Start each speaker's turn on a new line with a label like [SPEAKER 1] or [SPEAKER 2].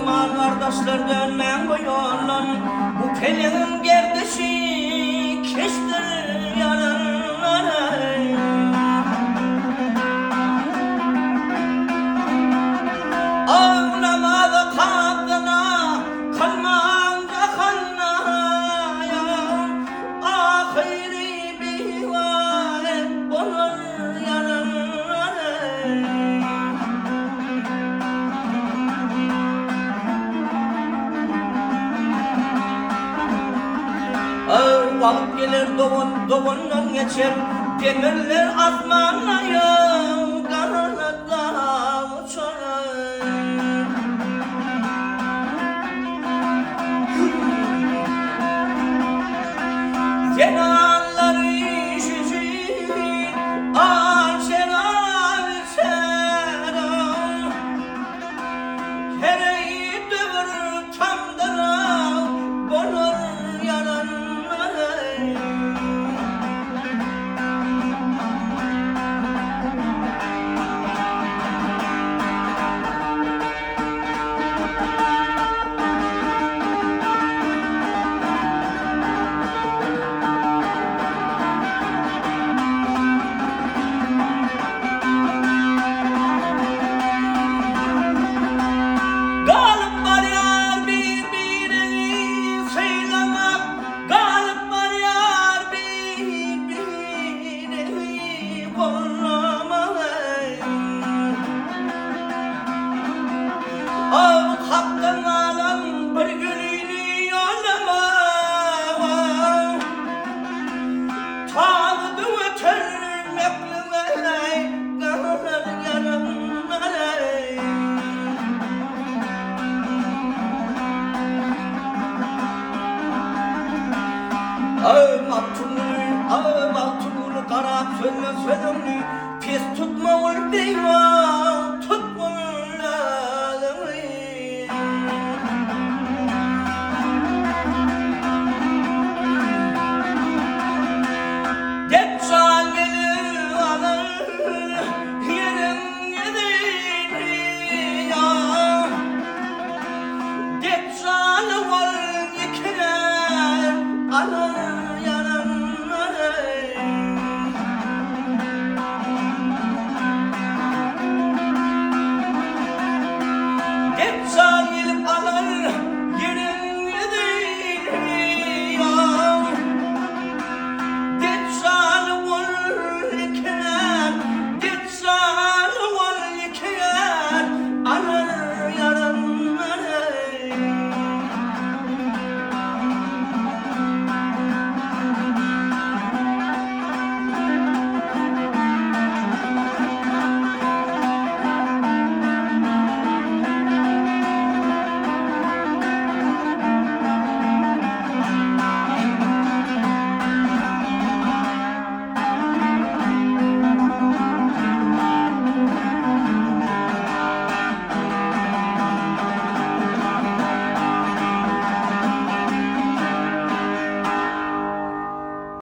[SPEAKER 1] mal kardeşler dönmen koyuyorlar. Bu pelenin gerdişi keştir yarınlara. Ağlamadı kadına kalmanca kalmaya. Ahiri bir var bunun yarınlara. Vakit gelir doğundan geçer, demirler asmanaya kanatla uçar. Kenarları şişir, ağaçlar seram. Kereyi dövür tamdıra, bulur yaranları. Galip var yar birbirini sıylamak, galip var yar birbirini kollamak. Av hakkın alan bir gününü yollamak. Tanıdı ötürmekle kalır yarınlara. Ağım altınlı karap söyle sözümlü pis tutma ol deyva.